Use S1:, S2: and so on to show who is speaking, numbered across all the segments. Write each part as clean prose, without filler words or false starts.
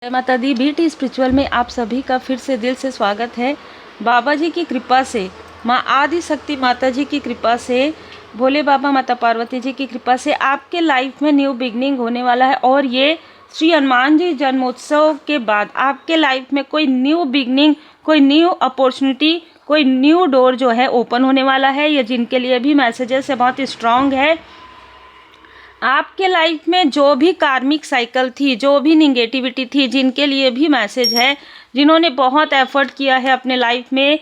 S1: जय माता दी। BT spiritual में आप सभी का फिर से दिल से स्वागत है। बाबा जी की कृपा से, माँ आदि शक्ति माता जी की कृपा से, भोले बाबा माता पार्वती जी की कृपा से आपके लाइफ में न्यू बिगनिंग होने वाला है। और ये श्री हनुमान जी जन्मोत्सव के बाद आपके लाइफ में कोई न्यू बिगनिंग, कोई न्यू अपॉर्चुनिटी, कोई न्यू डोर जो है ओपन होने वाला है। ये जिनके लिए भी मैसेजेस है बहुत स्ट्रांग है। आपके लाइफ में जो भी कार्मिक साइकिल थी, जो भी निगेटिविटी थी, जिनके लिए भी मैसेज है, जिन्होंने बहुत एफर्ट किया है अपने लाइफ में,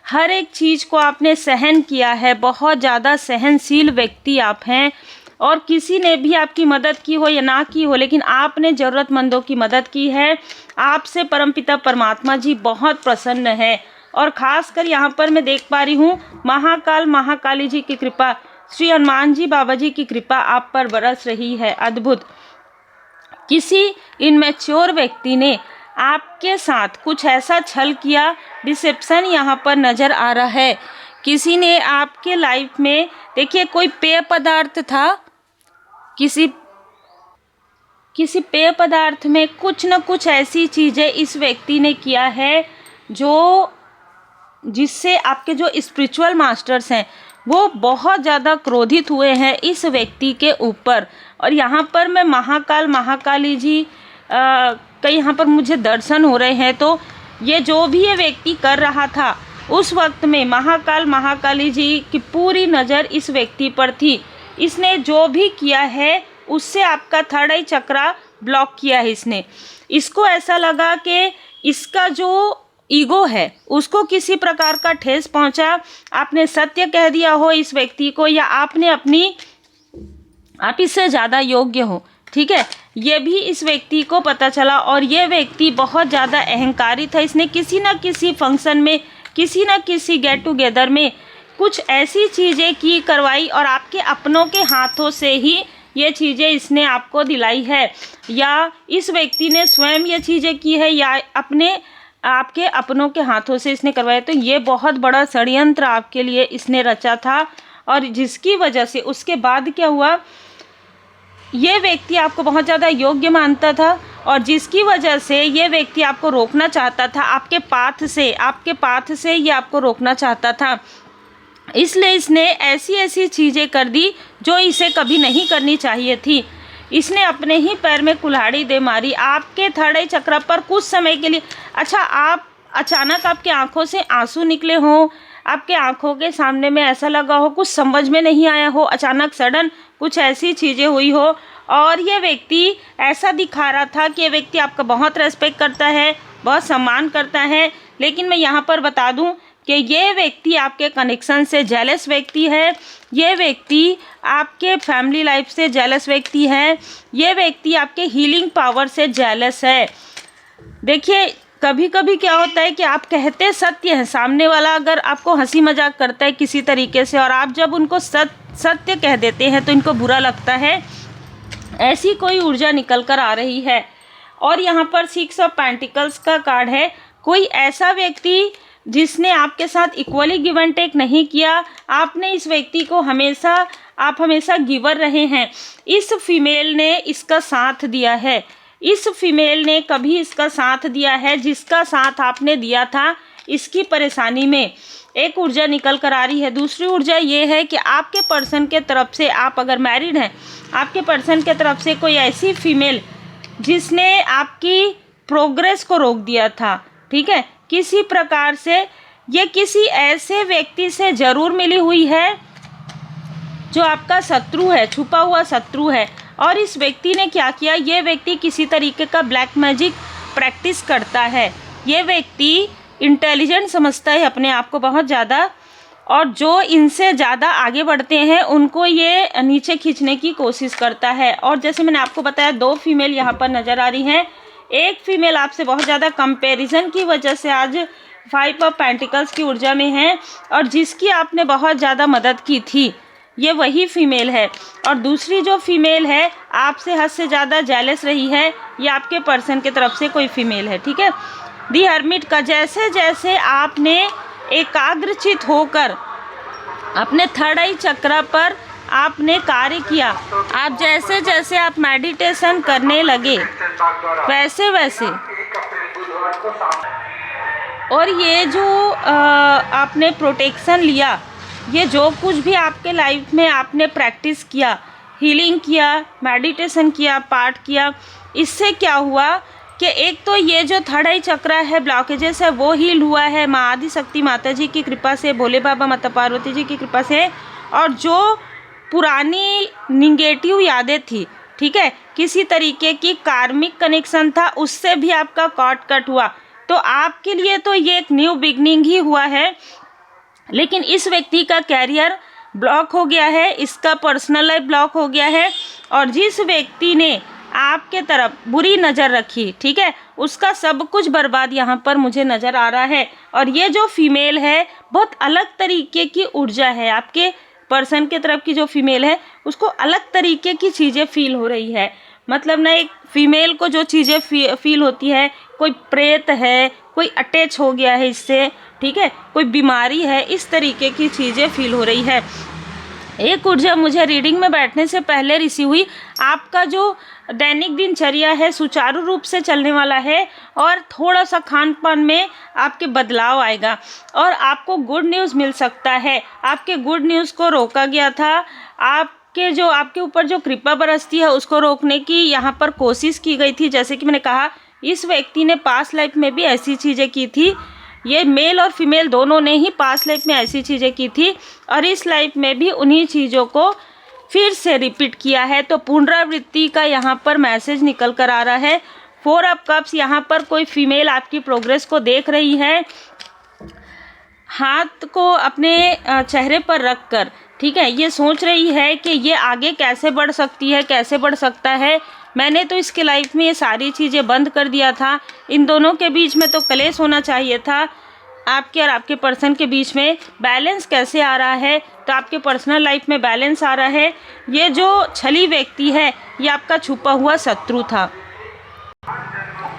S1: हर एक चीज़ को आपने सहन किया है, बहुत ज़्यादा सहनशील व्यक्ति आप हैं। और किसी ने भी आपकी मदद की हो या ना की हो, लेकिन आपने ज़रूरतमंदों की मदद की है। आपसे परमपिता परमात्मा जी बहुत प्रसन्न है। और ख़ासकर यहाँ पर मैं देख पा रही हूँ महाकाल महाकाली जी की कृपा, श्री हनुमान जी बाबा जी की कृपा आप पर बरस रही है। अद्भुत। किसी इनमेच्योर व्यक्ति ने आपके साथ कुछ ऐसा छल किया, डिसेप्शन यहाँ पर नज़र आ रहा है। किसी ने आपके लाइफ में, देखिए, कोई पेय पदार्थ था, किसी पेय पदार्थ में कुछ न कुछ ऐसी चीज़ें इस व्यक्ति ने किया है जिससे आपके जो स्पिरिचुअल मास्टर्स हैं वो बहुत ज़्यादा क्रोधित हुए हैं इस व्यक्ति के ऊपर। और यहाँ पर मैं महाकाल महाकाली जी का यहाँ पर मुझे दर्शन हो रहे हैं। तो ये जो भी ये व्यक्ति कर रहा था उस वक्त में महाकाल महाकाली जी की पूरी नज़र इस व्यक्ति पर थी। इसने जो भी किया है उससे आपका थर्ड आई चक्रा ब्लॉक किया है। इसको ऐसा लगा कि इसका जो ईगो है उसको किसी प्रकार का ठेस पहुंचा। आपने सत्य कह दिया हो इस व्यक्ति को, या आपने आप इससे ज़्यादा योग्य हो, ठीक है, ये भी इस व्यक्ति को पता चला। और ये व्यक्ति बहुत ज़्यादा अहंकारी था। इसने किसी न किसी फंक्शन में, किसी न किसी गेट टुगेदर में कुछ ऐसी चीज़ें की करवाई, और आपके अपनों के हाथों से ही ये चीज़ें इसने आपको दिलाई है, या इस व्यक्ति ने स्वयं ये चीज़ें की है, या आपके अपनों के हाथों से इसने करवाया। तो ये बहुत बड़ा षड्यंत्र आपके लिए इसने रचा था। और जिसकी वजह से उसके बाद क्या हुआ, ये व्यक्ति आपको बहुत ज़्यादा योग्य मानता था, और जिसकी वजह से ये व्यक्ति आपको रोकना चाहता था, आपके पाथ से ये आपको रोकना चाहता था। इसलिए इसने ऐसी ऐसी चीज़ें कर दी जो इसे कभी नहीं करनी चाहिए थी। इसने अपने ही पैर में कुल्हाड़ी दे मारी आपके थर्ड आई चक्र पर कुछ समय के लिए। अच्छा, आप अचानक आपके आंखों से आंसू निकले हों, आपके आंखों के सामने में ऐसा लगा हो, कुछ समझ में नहीं आया हो, अचानक सडन कुछ ऐसी चीज़ें हुई हो, और ये व्यक्ति ऐसा दिखा रहा था कि ये व्यक्ति आपका बहुत रेस्पेक्ट करता है, बहुत सम्मान करता है। लेकिन मैं यहाँ पर बता दूँ कि ये व्यक्ति आपके कनेक्शन से जेलस व्यक्ति है। ये व्यक्ति आपके फैमिली लाइफ से जेलस व्यक्ति है। ये व्यक्ति आपके हीलिंग पावर से जेलस है। देखिए, कभी कभी क्या होता है कि आप कहते सत्य है, सामने वाला अगर आपको हंसी मजाक करता है किसी तरीके से, और आप जब उनको सत्य कह देते हैं तो इनको बुरा लगता है। ऐसी कोई ऊर्जा निकल कर आ रही है। और यहाँ पर 6 ऑफ पेंटिकल्स का कार्ड है। कोई ऐसा व्यक्ति जिसने आपके साथ इक्वली गिव एंड टेक नहीं किया, आपने इस व्यक्ति को हमेशा गिवर रहे हैं। इस फीमेल ने इसका साथ दिया है। इस फीमेल ने कभी इसका साथ दिया है जिसका साथ आपने दिया था इसकी परेशानी में। एक ऊर्जा निकल कर आ रही है। दूसरी ऊर्जा ये है कि आपके पर्सन के तरफ से, आप अगर मैरिड हैं, आपके पर्सन के तरफ से कोई ऐसी फीमेल जिसने आपकी प्रोग्रेस को रोक दिया था, ठीक है, किसी प्रकार से ये किसी ऐसे व्यक्ति से ज़रूर मिली हुई है जो आपका शत्रु है, छुपा हुआ शत्रु है। और इस व्यक्ति ने क्या किया, ये व्यक्ति किसी तरीके का ब्लैक मैजिक प्रैक्टिस करता है। ये व्यक्ति इंटेलिजेंट समझता है अपने आप को बहुत ज़्यादा, और जो इनसे ज़्यादा आगे बढ़ते हैं उनको ये नीचे खींचने की कोशिश करता है। और जैसे मैंने आपको बताया, 2 फीमेल यहाँ पर नज़र आ रही हैं। एक फीमेल आपसे बहुत ज़्यादा कंपैरिजन की वजह से आज 5 ऑफ पेंटिकल्स की ऊर्जा में है, और जिसकी आपने बहुत ज़्यादा मदद की थी, ये वही फीमेल है। और दूसरी जो फीमेल है आपसे हद से ज़्यादा जेलस रही है, ये आपके पर्सन की तरफ से कोई फीमेल है, ठीक है। दी हर्मिट का, जैसे जैसे आपने एकाग्रचित होकर अपने थर्ड आई चक्र पर आपने कार्य किया, आप जैसे जैसे आप मेडिटेशन करने लगे वैसे वैसे, और ये जो आपने प्रोटेक्शन लिया, ये जो कुछ भी आपके लाइफ में आपने प्रैक्टिस किया, हीलिंग किया, मेडिटेशन किया, पाठ किया, इससे क्या हुआ कि एक तो ये जो थर्ड आई चक्र है, ब्लॉकेजेस है, वो हील हुआ है माँ आदि शक्ति माता जी की कृपा से, भोले बाबा माता पार्वती जी की कृपा से। और जो पुरानी निगेटिव यादें थी, ठीक है, किसी तरीके की कार्मिक कनेक्शन था, उससे भी आपका कॉर्ड कट हुआ। तो आपके लिए तो ये एक न्यू बिगनिंग ही हुआ है। लेकिन इस व्यक्ति का कैरियर ब्लॉक हो गया है, इसका पर्सनल लाइफ ब्लॉक हो गया है, और जिस व्यक्ति ने आपके तरफ बुरी नज़र रखी, ठीक है, उसका सब कुछ बर्बाद यहाँ पर मुझे नज़र आ रहा है। और ये जो फीमेल है, बहुत अलग तरीके की ऊर्जा है, आपके पर्सन के तरफ की जो फीमेल है उसको अलग तरीके की चीज़ें फील हो रही है। मतलब ना, एक फीमेल को जो चीज़ें फील होती है, कोई प्रेत है, कोई अटैच हो गया है इससे, ठीक है, कोई बीमारी है, इस तरीके की चीज़ें फील हो रही है। एक ऊर्जा मुझे रीडिंग में बैठने से पहले रिसीव हुई, आपका जो दैनिक दिनचर्या है सुचारू रूप से चलने वाला है, और थोड़ा सा खान पान में आपके बदलाव आएगा, और आपको गुड न्यूज़ मिल सकता है। आपके गुड न्यूज़ को रोका गया था, आपके ऊपर जो कृपा बरसती है उसको रोकने की यहाँ पर कोशिश की गई थी। जैसे कि मैंने कहा, इस व्यक्ति ने पास्ट लाइफ में भी ऐसी चीज़ें की थी, ये मेल और फीमेल दोनों ने ही पास्ट लाइफ में ऐसी चीज़ें की थी, और इस लाइफ में भी उन्हीं चीज़ों को फिर से रिपीट किया है। तो पुनरावृत्ति का यहाँ पर मैसेज निकल कर आ रहा है। 4 ऑफ कप्स, यहाँ पर कोई फीमेल आपकी प्रोग्रेस को देख रही है, हाथ को अपने चेहरे पर रख कर, ठीक है, ये सोच रही है कि ये आगे कैसे बढ़ सकती है, कैसे बढ़ सकता है। मैंने तो इसके लाइफ में ये सारी चीज़ें बंद कर दिया था, इन दोनों के बीच में तो कलेश होना चाहिए था। आपके और आपके पर्सन के बीच में बैलेंस कैसे आ रहा है, तो आपके पर्सनल लाइफ में बैलेंस आ रहा है। ये जो छली व्यक्ति है, ये आपका छुपा हुआ शत्रु था।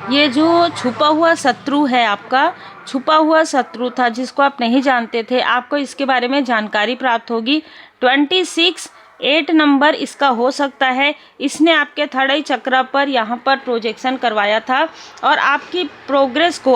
S1: ये जो छुपा हुआ शत्रु है, आपका छुपा हुआ शत्रु था, जिसको आप नहीं जानते थे, आपको इसके बारे में जानकारी प्राप्त होगी। 26 नंबर इसका हो सकता है। इसने आपके थर्ड आई चक्र पर यहाँ पर प्रोजेक्शन करवाया था, और आपकी प्रोग्रेस को,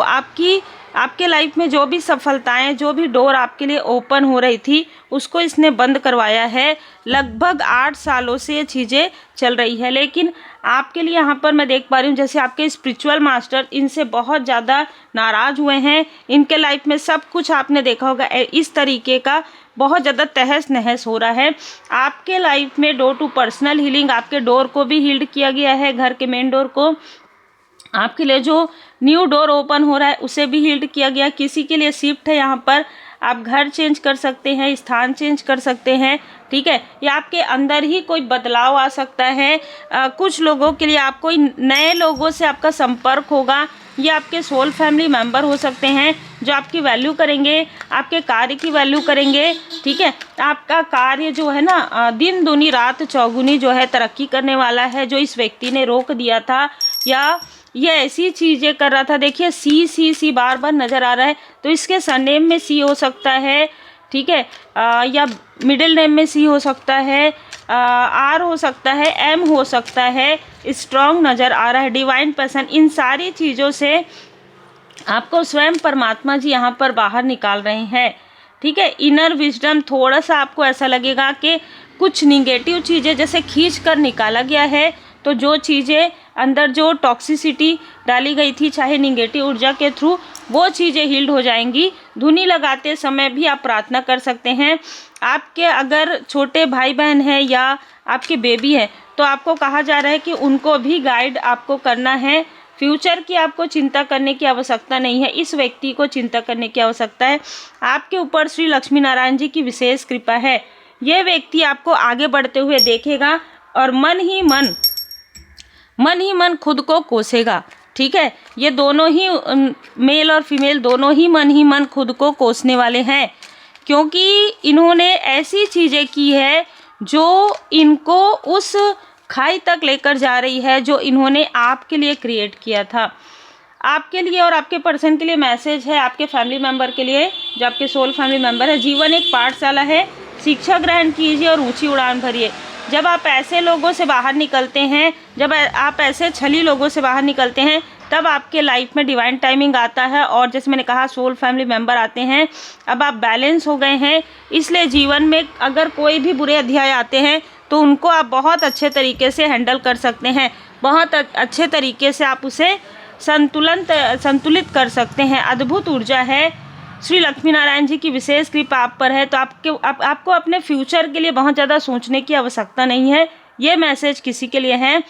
S1: आपके लाइफ में जो भी सफलताएं, जो भी डोर आपके लिए ओपन हो रही थी, उसको इसने बंद करवाया है। लगभग 8 सालों से ये चीज़ें चल रही है। लेकिन आपके लिए यहाँ पर मैं देख पा रही हूँ, जैसे आपके स्पिरिचुअल मास्टर इनसे बहुत ज़्यादा नाराज़ हुए हैं। इनके लाइफ में सब कुछ आपने देखा होगा इस तरीके का बहुत ज़्यादा तहस नहस हो रहा है। आपके लाइफ में डोर टू पर्सनल हीलिंग, आपके डोर को भी हील्ड किया गया है, घर के मेन डोर को। आपके लिए जो न्यू डोर ओपन हो रहा है उसे भी हील्ड किया गया। किसी के लिए शिफ्ट है, यहाँ पर आप घर चेंज कर सकते हैं, स्थान चेंज कर सकते हैं, ठीक है, या आपके अंदर ही कोई बदलाव आ सकता है। कुछ लोगों के लिए आप कोई नए लोगों से आपका संपर्क होगा, ये आपके सोल फैमिली मेंबर हो सकते हैं जो आपकी वैल्यू करेंगे, आपके कार्य की वैल्यू करेंगे, ठीक है। आपका कार्य जो है ना, दिन दूनी रात चौगुनी जो है तरक्की करने वाला है। जो इस व्यक्ति ने रोक दिया था, या ये ऐसी चीज़ें कर रहा था, देखिए सी बार बार नज़र आ रहा है, तो इसके सरनेम में सी हो सकता है, ठीक है, या मिडिल नेम में सी हो सकता है, आर हो सकता है, एम हो सकता है, स्ट्रॉन्ग नज़र आ रहा है, डिवाइन पर्सन। इन सारी चीज़ों से आपको स्वयं परमात्मा जी यहाँ पर बाहर निकाल रहे हैं, ठीक है। इनर विजडम, थोड़ा सा आपको ऐसा लगेगा कि कुछ निगेटिव चीज़ें जैसे खींच कर निकाला गया है, तो जो चीज़ें अंदर जो टॉक्सिसिटी डाली गई थी, चाहे निगेटिव ऊर्जा के थ्रू, वो चीज़ें हील्ड हो जाएंगी। धुनी लगाते समय भी आप प्रार्थना कर सकते हैं। आपके अगर छोटे भाई बहन हैं या आपके बेबी है, तो आपको कहा जा रहा है कि उनको भी गाइड आपको करना है। फ्यूचर की आपको चिंता करने की आवश्यकता नहीं है, इस व्यक्ति को चिंता करने की आवश्यकता है। आपके ऊपर श्री लक्ष्मी नारायण जी की विशेष कृपा है। ये व्यक्ति आपको आगे बढ़ते हुए देखेगा, और मन ही मन खुद को कोसेगा, ठीक है। ये दोनों ही मेल और फीमेल दोनों ही मन खुद को कोसने वाले हैं, क्योंकि इन्होंने ऐसी चीज़ें की है जो इनको उस खाई तक लेकर जा रही है जो इन्होंने आपके लिए क्रिएट किया था। आपके लिए और आपके पर्सन के लिए मैसेज है, आपके फैमिली मेम्बर के लिए, जो आपके सोल फैमिली मेम्बर है। जीवन एक पाठशाला है, शिक्षा ग्रहण कीजिए और ऊंची उड़ान भरिए। जब आप ऐसे लोगों से बाहर निकलते हैं, जब आप ऐसे छली लोगों से बाहर निकलते हैं, तब आपके लाइफ में डिवाइन टाइमिंग आता है और जैसे मैंने कहा सोल फैमिली मेंबर आते हैं। अब आप बैलेंस हो गए हैं, इसलिए जीवन में अगर कोई भी बुरे अध्याय आते हैं तो उनको आप बहुत अच्छे तरीके से हैंडल कर सकते हैं, बहुत अच्छे तरीके से आप उसे संतुलित कर सकते हैं। अद्भुत ऊर्जा है, श्री लक्ष्मी नारायण जी की विशेष कृपा आप पर है, तो आपको अपने फ्यूचर के लिए बहुत ज़्यादा सोचने की आवश्यकता नहीं है। ये मैसेज किसी के लिए है,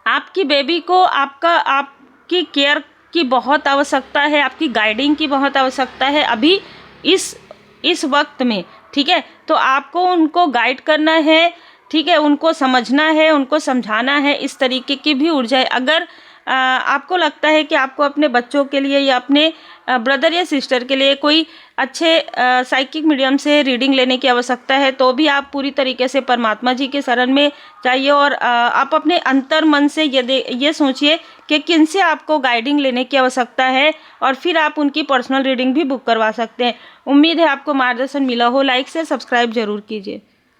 S1: आपकी बेबी को आपकी केयर की बहुत आवश्यकता है, आपकी गाइडिंग की बहुत आवश्यकता है अभी इस वक्त में, ठीक है। तो आपको उनको गाइड करना है, ठीक है, उनको समझना है, उनको समझाना है, इस तरीके की भी ऊर्जा है। अगर आपको लगता है कि आपको अपने बच्चों के लिए या अपने ब्रदर या सिस्टर के लिए कोई अच्छे साइकिक मीडियम से रीडिंग लेने की आवश्यकता है, तो भी आप पूरी तरीके से परमात्मा जी के शरण में जाइए और आप अपने अंतर मन से ये सोचिए कि किन से आपको गाइडिंग लेने की आवश्यकता है और फिर आप उनकी पर्सनल रीडिंग भी बुक करवा सकते हैं। उम्मीद है आपको मार्गदर्शन मिला हो। लाइक से सब्सक्राइब जरूर कीजिए।